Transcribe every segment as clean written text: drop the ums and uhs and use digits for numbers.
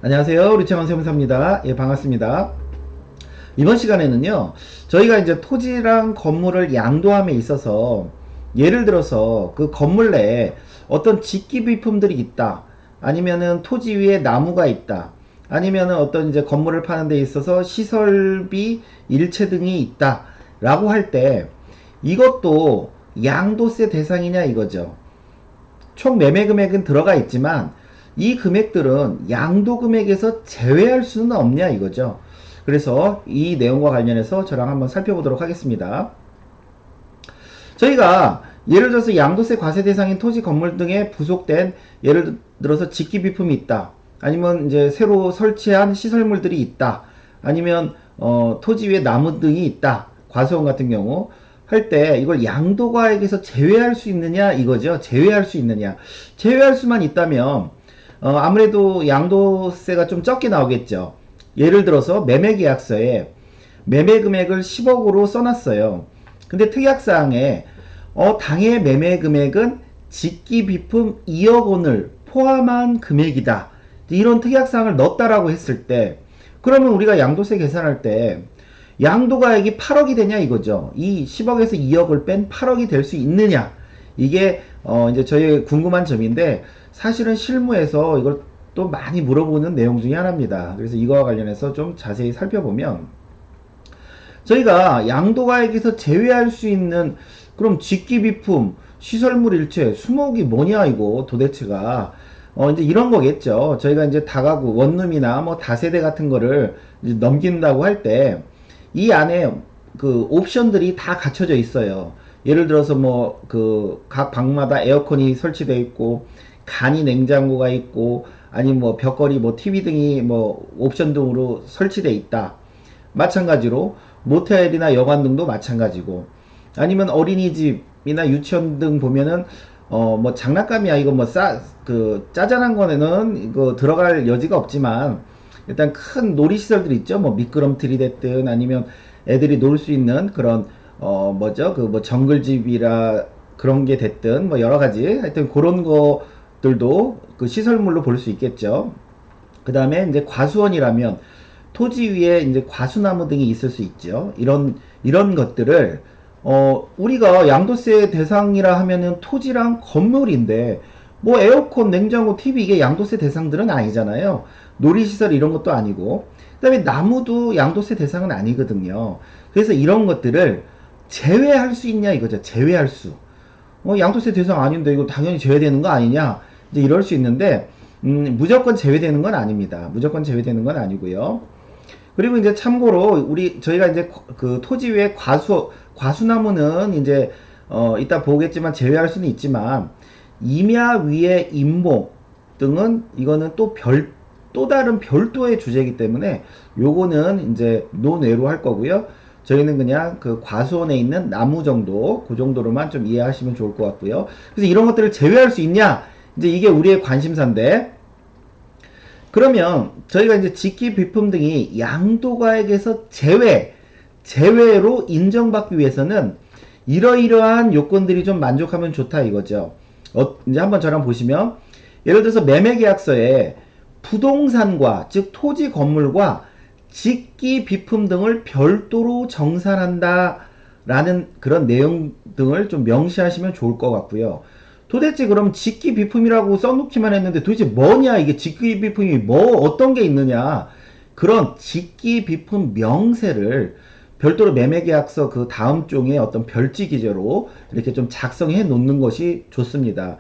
안녕하세요. 루체만 세무사입니다. 예, 반갑습니다. 이번 시간에는요, 저희가 이제 토지랑 건물을 양도함에 있어서 예를 들어서 그 건물 내에 어떤 직기 비품들이 있다. 아니면은 토지 위에 나무가 있다. 아니면은 어떤 이제 건물을 파는 데 있어서 시설비 일체 등이 있다. 라고 할 때 이것도 양도세 대상이냐 이거죠. 총 매매 금액은 들어가 있지만 이 금액들은 양도 금액에서 제외할 수는 없냐 이거죠. 그래서 이 내용과 관련해서 저랑 한번 살펴보도록 하겠습니다. 저희가 예를 들어서 양도세 과세 대상인 토지 건물 등에 부속된 예를 들어서 직기 비품이 있다. 아니면 이제 새로 설치한 시설물들이 있다. 아니면 토지 위에 나무 등이 있다. 과수원 같은 경우 할 때 이걸 양도과액에서 제외할 수 있느냐 이거죠. 제외할 수 있느냐. 제외할 수만 있다면 아무래도 양도세가 좀 적게 나오겠죠. 예를 들어서 매매계약서에 매매 금액을 10억으로 써놨어요. 근데 특약사항에 당해 매매 금액은 직기 비품 2억 원을 포함한 금액이다. 이런 특약사항을 넣었다라고 했을 때 그러면 우리가 양도세 계산할 때 양도가액이 8억이 되냐 이거죠. 이 10억에서 2억을 뺀 8억이 될 수 있느냐. 이게 이제 저희 궁금한 점인데 사실은 실무에서 이걸 또 많이 물어보는 내용 중에 하나입니다. 그래서 이거와 관련해서 좀 자세히 살펴보면 저희가 양도가액에서 제외할 수 있는 그럼 직기비품, 시설물 일체, 수목이 뭐냐 이거 도대체가 이제 이런 거겠죠. 저희가 이제 다가구 원룸이나 뭐 다세대 같은 거를 이제 넘긴다고 할 때 이 안에 그 옵션들이 다 갖춰져 있어요. 예를 들어서 뭐 그 각 방마다 에어컨이 설치되어 있고 간이 냉장고가 있고 아니 뭐 벽걸이 뭐 TV 등이 뭐 옵션 등으로 설치되어 있다. 마찬가지로 모텔이나 여관 등도 마찬가지고 아니면 어린이집이나 유치원 등 보면은 뭐 장난감이야 이거 뭐 그 짜잘한 거는 이거 들어갈 여지가 없지만 일단 큰 놀이시설들 있죠. 뭐 미끄럼틀이 됐든 아니면 애들이 놀 수 있는 그런 뭐죠 그 뭐 정글집이라 그런 게 됐든 뭐 여러 가지 하여튼 그런 것들도 그 시설물로 볼 수 있겠죠. 그 다음에 이제 과수원이라면 토지 위에 이제 과수나무 등이 있을 수 있죠. 이런 것들을 우리가 양도세 대상이라 하면은 토지랑 건물인데 뭐 에어컨, 냉장고, TV 이게 양도세 대상들은 아니잖아요. 놀이시설 이런 것도 아니고 그다음에 나무도 양도세 대상은 아니거든요. 그래서 이런 것들을 제외할 수 있냐 이거죠. 제외할 수. 양도세 대상 아닌데 이거 당연히 제외되는 거 아니냐? 이제 이럴 수 있는데 무조건 제외되는 건 아닙니다. 무조건 제외되는 건 아니고요. 그리고 이제 참고로 저희가 이제 그 토지 위에 과수나무는 이제 이따 보겠지만 제외할 수는 있지만 임야 위에 임목 등은 이거는 또 다른 별도의 주제이기 때문에 요거는 이제 논외로 할 거고요. 저희는 그냥 그 과수원에 있는 나무 정도 그 정도로만 좀 이해하시면 좋을 것 같고요. 그래서 이런 것들을 제외할 수 있냐? 이제 이게 우리의 관심사인데 그러면 저희가 이제 직기 비품 등이 양도가액에서 제외로 인정받기 위해서는 이러이러한 요건들이 좀 만족하면 좋다 이거죠. 이제 한번 저랑 보시면 예를 들어서 매매계약서에 부동산과 즉 토지 건물과 직기 비품 등을 별도로 정산한다 라는 그런 내용 등을 좀 명시하시면 좋을 것 같고요. 도대체 그럼 직기 비품이라고 써놓기만 했는데 도대체 뭐냐 이게 직기 비품이 뭐 어떤 게 있느냐 그런 직기 비품 명세를 별도로 매매계약서 그 다음 종의 어떤 별지 기재로 이렇게 좀 작성해 놓는 것이 좋습니다.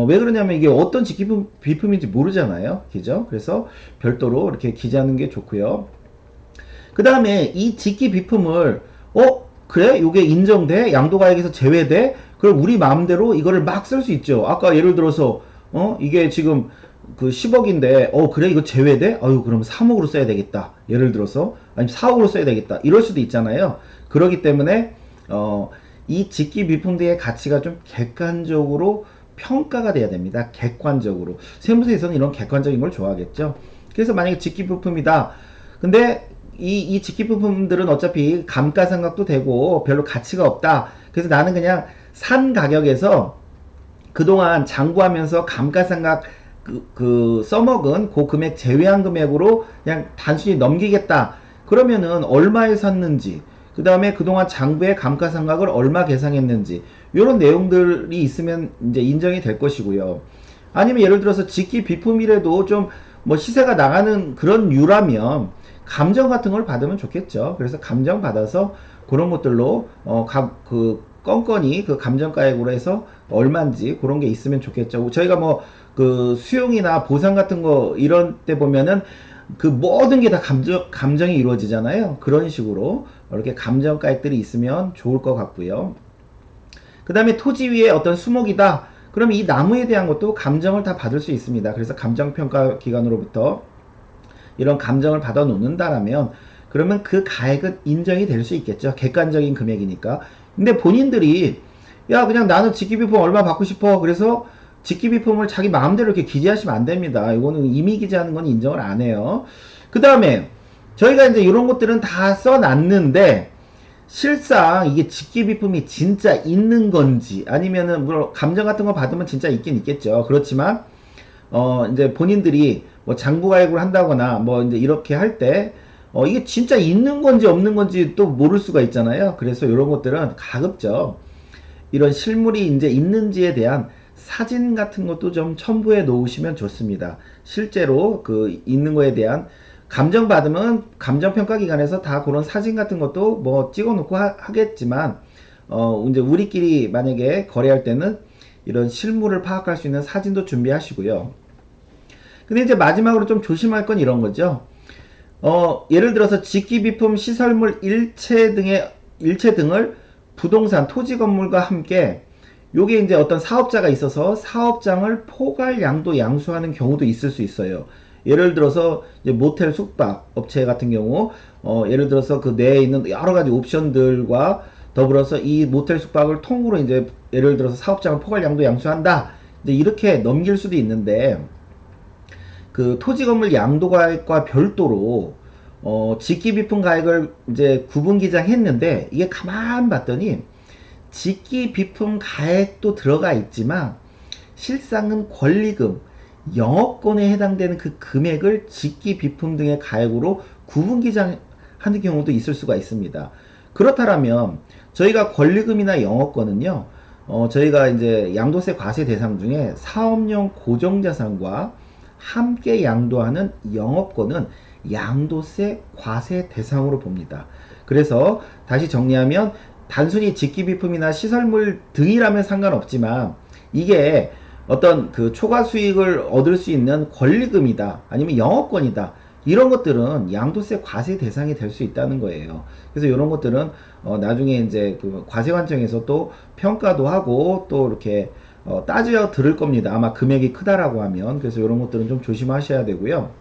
왜 그러냐면 이게 어떤 직기 비품인지 모르잖아요. 그죠? 그래서 별도로 이렇게 기재하는 게 좋고요. 그 다음에 이 직기 비품을 그래? 요게 인정돼? 양도가액에서 제외돼? 그럼 우리 마음대로 이거를 막 쓸 수 있죠. 아까 예를 들어서 이게 지금 그 10억인데 그래 이거 제외돼? 아유 그럼 3억으로 써야 되겠다. 예를 들어서 아니면 4억으로 써야 되겠다. 이럴 수도 있잖아요. 그렇기 때문에 이 직기 비품들의 가치가 좀 객관적으로 평가가 돼야 됩니다. 객관적으로. 세무서에서는 이런 객관적인 걸 좋아하겠죠. 그래서 만약에 직기 부품이다. 근데 이 직기 부품들은 어차피 감가상각도 되고 별로 가치가 없다. 그래서 나는 그냥 산 가격에서 그동안 장부하면서 감가상각 써먹은 그 금액 제외한 금액으로 그냥 단순히 넘기겠다. 그러면은 얼마에 샀는지, 그 다음에 그동안 장부의 감가상각을 얼마 계상했는지, 이런 내용들이 있으면 이제 인정이 될 것이고요. 아니면 예를 들어서 직기 비품이라도 좀 뭐 시세가 나가는 그런 유라면 감정 같은 걸 받으면 좋겠죠. 그래서 감정 받아서 그런 것들로 건건이 그 감정가액으로 해서 얼마인지 그런 게 있으면 좋겠죠. 저희가 뭐 그 수용이나 보상 같은 거 이런 때 보면은 그 모든 게 다 감정이 이루어지잖아요. 그런 식으로 이렇게 감정가액들이 있으면 좋을 것 같고요. 그 다음에 토지 위에 어떤 수목이다. 그럼 이 나무에 대한 것도 감정을 다 받을 수 있습니다. 그래서 감정평가 기관으로부터 이런 감정을 받아 놓는다라면 그러면 그 가액은 인정이 될 수 있겠죠. 객관적인 금액이니까. 근데 본인들이 야 그냥 나는 직기비품 얼마 받고 싶어. 그래서 직기비품을 자기 마음대로 이렇게 기재하시면 안 됩니다. 이거는 이미 기재하는 건 인정을 안 해요. 그 다음에 저희가 이제 이런 것들은 다 써놨는데 실상 이게 직기비품이 진짜 있는 건지 아니면은 물론 감정 같은 거 받으면 진짜 있긴 있겠죠. 그렇지만 이제 본인들이 뭐 장부가액을 한다거나 뭐 이제 이렇게 할 때 이게 진짜 있는 건지 없는 건지 또 모를 수가 있잖아요. 그래서 이런 것들은 가급적 이런 실물이 이제 있는지에 대한 사진 같은 것도 좀 첨부해 놓으시면 좋습니다. 실제로 그 있는 거에 대한 감정 받으면 감정평가기관에서 다 그런 사진 같은 것도 뭐 찍어 놓고 하겠지만 이제 우리끼리 만약에 거래할 때는 이런 실물을 파악할 수 있는 사진도 준비하시고요. 근데 이제 마지막으로 좀 조심할 건 이런 거죠. 예를 들어서 직기비품, 시설물, 일체 등을 부동산, 토지 건물과 함께 요게 이제 어떤 사업자가 있어서 사업장을 포괄 양도 양수하는 경우도 있을 수 있어요. 예를 들어서 이제 모텔 숙박 업체 같은 경우 예를 들어서 그 내에 있는 여러 가지 옵션들과 더불어서 이 모텔 숙박을 통으로 이제 예를 들어서 사업장을 포괄 양도 양수한다. 이제 이렇게 넘길 수도 있는데 그 토지 건물 양도 가액과 별도로 직기 비품 가액을 이제 구분 기장했는데 이게 가만 봤더니 직기 비품 가액도 들어가 있지만 실상은 권리금, 영업권에 해당되는 그 금액을 직기 비품 등의 가액으로 구분 기장하는 경우도 있을 수가 있습니다. 그렇다면 저희가 권리금이나 영업권은요, 저희가 이제 양도세 과세 대상 중에 사업용 고정자산과 함께 양도하는 영업권은 양도세 과세 대상으로 봅니다. 그래서 다시 정리하면 단순히 직기비품이나 시설물 등이라면 상관없지만 이게 어떤 그 초과 수익을 얻을 수 있는 권리금이다 아니면 영업권이다 이런 것들은 양도세 과세 대상이 될 수 있다는 거예요. 그래서 이런 것들은 나중에 이제 그 과세 관청에서 또 평가도 하고 또 이렇게 따져 들을 겁니다. 아마 금액이 크다라고 하면. 그래서 이런 것들은 좀 조심하셔야 되고요.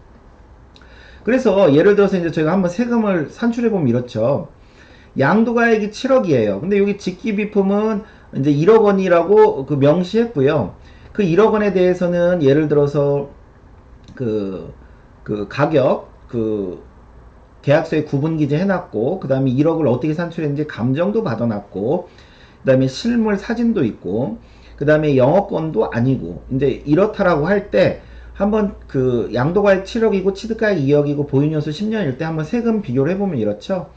그래서 예를 들어서 이제 저희가 한번 세금을 산출해 보면 이렇죠. 양도가액이 7억이에요. 근데 여기 직기비품은 이제 1억 원이라고 그 명시했고요. 그 1억 원에 대해서는 예를 들어서 그 가격 계약서에 구분 기재 해놨고 그 다음에 1억을 어떻게 산출했는지 감정도 받아놨고 그 다음에 실물 사진도 있고 그 다음에 영업권도 아니고 이제 이렇다라고 할 때 한번 그 양도가액 7억이고 취득가액 2억이고 보유연수 10년일 때 한번 세금 비교를 해보면 이렇죠.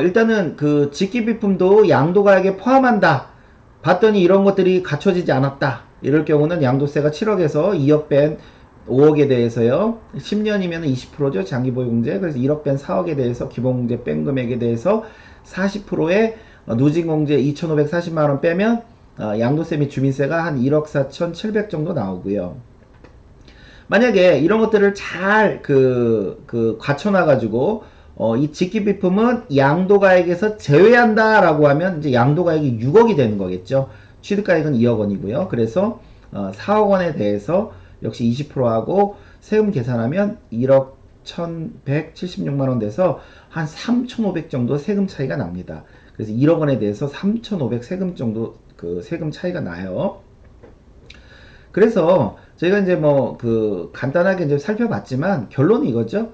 일단은 그 직기비품도 양도가액에 포함한다. 봤더니 이런 것들이 갖춰지지 않았다. 이럴 경우는 양도세가 7억에서 2억 뺀 5억에 대해서요. 10년이면 20%죠. 장기보유공제. 그래서 1억 뺀 4억에 대해서 기본공제 뺀 금액에 대해서 40%의 누진공제 2,540만원 빼면 양도세 및 주민세가 한 1억 4,700 정도 나오고요. 만약에 이런 것들을 잘 갖춰놔가지고 이 직기비품은 양도가액에서 제외한다 라고 하면 이제 양도가액이 6억이 되는 거겠죠. 취득가액은 2억 원이고요. 그래서 4억 원에 대해서 역시 20%하고 세금 계산하면 1억 1176만 원 돼서 한 3,500 정도 세금 차이가 납니다. 그래서 1억 원에 대해서 3,500 세금 정도 그 세금 차이가 나요. 그래서 저희가 이제 뭐 간단하게 이제 살펴봤지만 결론은 이거죠.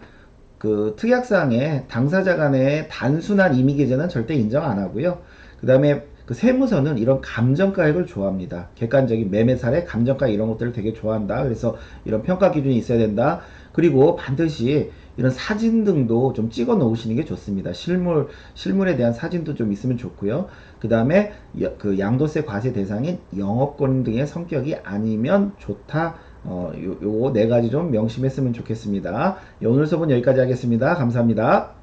그 특약사항에 당사자 간의 단순한 임의계제는 절대 인정 안 하고요. 그 다음에 그 세무서는 이런 감정가액을 좋아합니다. 객관적인 매매 사례, 감정가 이런 것들을 되게 좋아한다. 그래서 이런 평가 기준이 있어야 된다. 그리고 반드시 이런 사진 등도 좀 찍어 놓으시는 게 좋습니다. 실물에 대한 사진도 좀 있으면 좋고요. 그 다음에 그 양도세 과세 대상인 영업권 등의 성격이 아니면 좋다. 요거 네 가지 좀 명심했으면 좋겠습니다. 오늘 수업은 여기까지 하겠습니다. 감사합니다.